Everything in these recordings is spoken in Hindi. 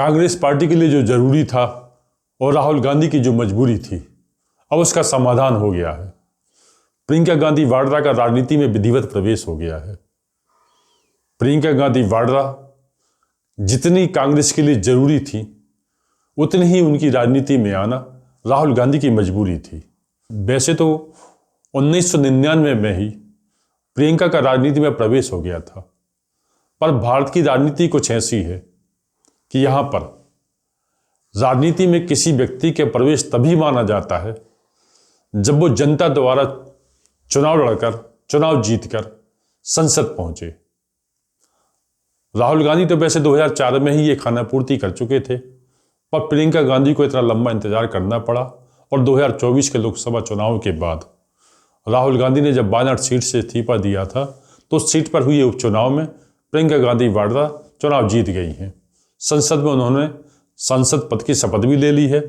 कांग्रेस पार्टी के लिए जो जरूरी था और राहुल गांधी की जो मजबूरी थी, अब उसका समाधान हो गया है। प्रियंका गांधी वाड्रा का राजनीति में विधिवत प्रवेश हो गया है। प्रियंका गांधी वाड्रा जितनी कांग्रेस के लिए जरूरी थी, उतनी ही उनकी राजनीति में आना राहुल गांधी की मजबूरी थी। वैसे तो 1999 में ही प्रियंका का राजनीति में प्रवेश हो गया था, पर भारत की राजनीति कुछ ऐसी है कि यहाँ पर राजनीति में किसी व्यक्ति के प्रवेश तभी माना जाता है जब वो जनता द्वारा चुनाव लड़कर, चुनाव जीतकर संसद पहुंचे। राहुल गांधी तो वैसे 2004 में ही ये खानापूर्ति कर चुके थे, पर प्रियंका गांधी को इतना लंबा इंतजार करना पड़ा और 2024 के लोकसभा चुनाव के बाद राहुल गांधी ने जब वायनाड सीट से इस्तीफा दिया था, तो उस सीट पर हुए उपचुनाव में प्रियंका गांधी वाड्रा चुनाव जीत गई हैं। संसद में उन्होंने सांसद पद की शपथ भी ले ली है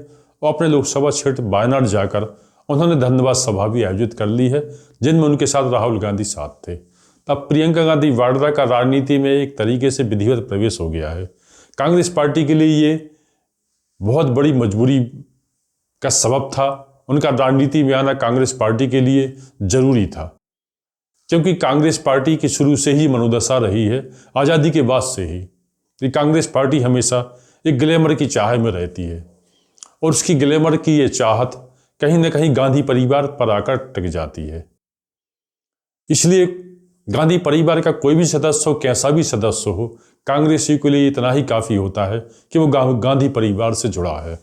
और अपने लोकसभा क्षेत्र वायनाड जाकर उन्होंने धन्यवाद सभा भी आयोजित कर ली है, जिनमें उनके साथ राहुल गांधी साथ थे। तब प्रियंका गांधी वाड्रा का राजनीति में एक तरीके से विधिवत प्रवेश हो गया है। कांग्रेस पार्टी के लिए ये बहुत बड़ी मजबूरी का सबब था। उनका राजनीति में आना कांग्रेस पार्टी के लिए जरूरी था, क्योंकि कांग्रेस पार्टी की शुरू से ही मनोदशा रही है, आज़ादी के बाद से ही, कि कांग्रेस पार्टी हमेशा एक ग्लैमर की चाह में रहती है और उसकी ग्लैमर की ये चाहत कहीं ना कहीं गांधी परिवार पर आकर टिक जाती है। इसलिए गांधी परिवार का कोई भी सदस्य हो, कैसा भी सदस्य हो, कांग्रेसी के लिए इतना ही काफी होता है कि वो गांधी परिवार से जुड़ा है।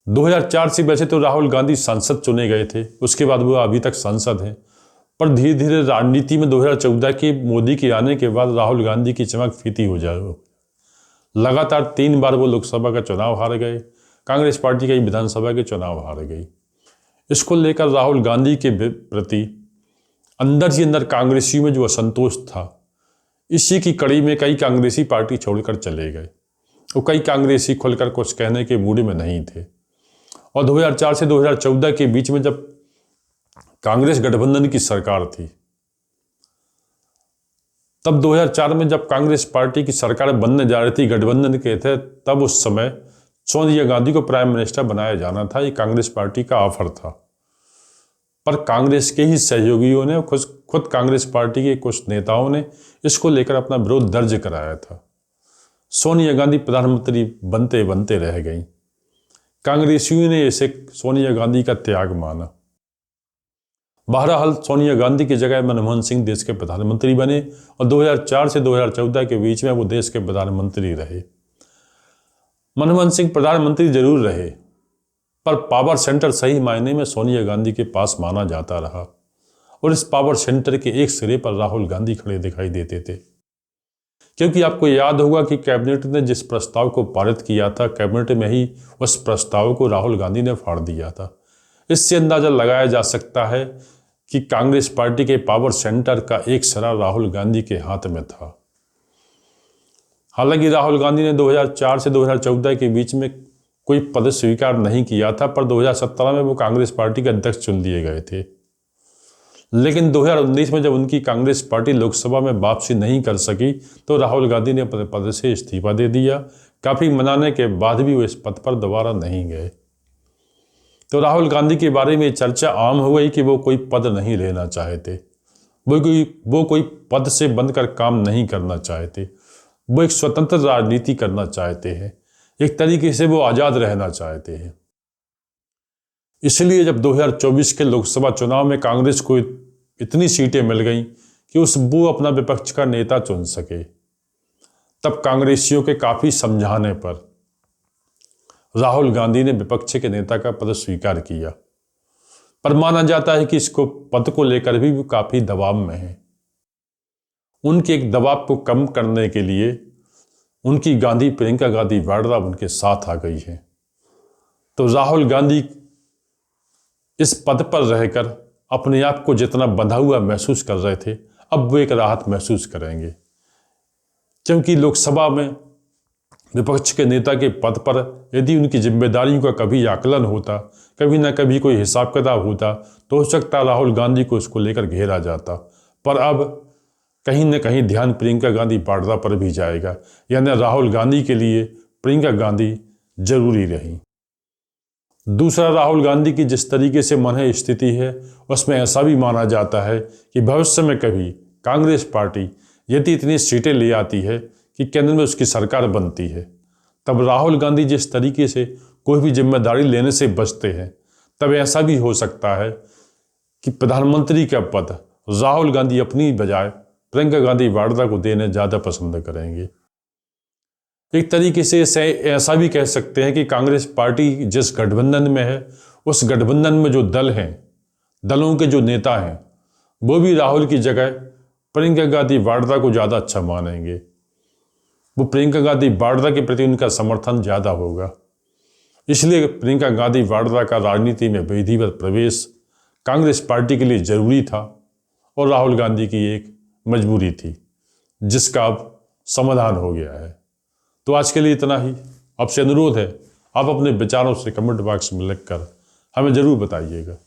2004 से वैसे तो राहुल गांधी सांसद चुने गए थे, उसके बाद वो अभी तक सांसद हैं, पर धीरे धीरे राजनीति में 2014 के मोदी के आने के बाद राहुल गांधी की चमक फीकी हो जाए। लगातार 3 बार वो लोकसभा का चुनाव हार गए, कांग्रेस पार्टी का विधानसभा के चुनाव हार गई। इसको लेकर राहुल गांधी के प्रति अंदर ही अंदर कांग्रेसियों में जो असंतोष था, इसी की कड़ी में कई कांग्रेसी पार्टी छोड़कर चले गए और कई कांग्रेसी खुलकर कुछ कहने के मूड में नहीं थे। और 2004 से 2014 के बीच में जब कांग्रेस गठबंधन की सरकार थी, तब 2004 में जब कांग्रेस पार्टी की सरकार बनने जा रही थी गठबंधन के थे, तब उस समय सोनिया गांधी को प्राइम मिनिस्टर बनाया जाना था। ये कांग्रेस पार्टी का ऑफर था, पर कांग्रेस के ही सहयोगियों ने, खुद कांग्रेस पार्टी के कुछ नेताओं ने इसको लेकर अपना विरोध दर्ज कराया था। सोनिया गांधी प्रधानमंत्री बनते बनते रह गई। कांग्रेसियों ने इसे सोनिया गांधी का त्याग माना। बहरहाल सोनिया गांधी की जगह मनमोहन सिंह देश के प्रधानमंत्री बने और 2004 से 2014 के बीच में वो देश के प्रधानमंत्री रहे। मनमोहन सिंह प्रधानमंत्री जरूर रहे, पर पावर सेंटर सही मायने में सोनिया गांधी के पास माना जाता रहा और इस पावर सेंटर के एक सिरे पर राहुल गांधी खड़े दिखाई देते थे। क्योंकि आपको याद होगा कि कैबिनेट ने जिस प्रस्ताव को पारित किया था, कैबिनेट में ही उस प्रस्ताव को राहुल गांधी ने फाड़ दिया था। इससे अंदाजा लगाया जा सकता है कि कांग्रेस पार्टी के पावर सेंटर का एक सिरा राहुल गांधी के हाथ में था। हालांकि राहुल गांधी ने 2004 से 2014 के बीच में कोई पद स्वीकार नहीं किया था, पर 2017 में वो कांग्रेस पार्टी के अध्यक्ष चुन लिए गए थे। लेकिन 2019 में जब उनकी कांग्रेस पार्टी लोकसभा में वापसी नहीं कर सकी, तो राहुल गांधी ने अपने पद से इस्तीफा दे दिया। काफी मनाने के बाद भी वो इस पद पर दोबारा नहीं गए। तो राहुल गांधी के बारे में चर्चा आम हो गई कि वो कोई पद नहीं लेना चाहते, वो कोई पद से बनकर काम नहीं करना चाहते, वो एक स्वतंत्र राजनीति करना चाहते हैं, एक तरीके से वो आजाद रहना चाहते हैं। इसलिए जब 2024 के लोकसभा चुनाव में कांग्रेस को इतनी सीटें मिल गईं कि वो अपना विपक्ष का नेता चुन सके, तब कांग्रेसियों के काफी समझाने पर राहुल गांधी ने विपक्ष के नेता का पद स्वीकार किया। पर माना जाता है कि इसको पद को लेकर भी वो काफी दबाव में है। उनके एक दबाव को कम करने के लिए उनकी प्रियंका गांधी वाड्रा उनके साथ आ गई है। तो राहुल गांधी इस पद पर रहकर अपने आप को जितना बंधा हुआ महसूस कर रहे थे, अब वो एक राहत महसूस करेंगे, क्योंकि लोकसभा में विपक्ष के नेता के पद पर यदि उनकी जिम्मेदारियों का कभी आकलन होता, कभी ना कभी कोई हिसाब किताब होता, तो हो सकता राहुल गांधी को इसको लेकर घेरा जाता। पर अब कहीं न कहीं ध्यान प्रियंका गांधी वाड्रा पर भी जाएगा, यानी राहुल गांधी के लिए प्रियंका गांधी जरूरी रही। दूसरा, राहुल गांधी की जिस तरीके से मन स्थिति है उसमें ऐसा भी माना जाता है कि भविष्य में कभी कांग्रेस पार्टी यदि इतनी सीटें ले आती है कि केंद्र में उसकी सरकार बनती है, तब राहुल गांधी जिस तरीके से कोई भी जिम्मेदारी लेने से बचते हैं, तब ऐसा भी हो सकता है कि प्रधानमंत्री का पद राहुल गांधी अपनी बजाय प्रियंका गांधी वाड्रा को देने ज़्यादा पसंद करेंगे। एक तरीके से ऐसा भी कह सकते हैं कि कांग्रेस पार्टी जिस गठबंधन में है, उस गठबंधन में जो दल हैं, दलों के जो नेता हैं, वो भी राहुल की जगह प्रियंका गांधी वाड्रा को ज़्यादा अच्छा मानेंगे। वो प्रियंका गांधी वाड्रा के प्रति उनका समर्थन ज़्यादा होगा। इसलिए प्रियंका गांधी वाड्रा का राजनीति में विधिवत प्रवेश कांग्रेस पार्टी के लिए जरूरी था और राहुल गांधी की एक मजबूरी थी, जिसका अब समाधान हो गया है। तो आज के लिए इतना ही। आपसे अनुरोध है, आप अपने विचारों से कमेंट बॉक्स में लिखकर हमें ज़रूर बताइएगा।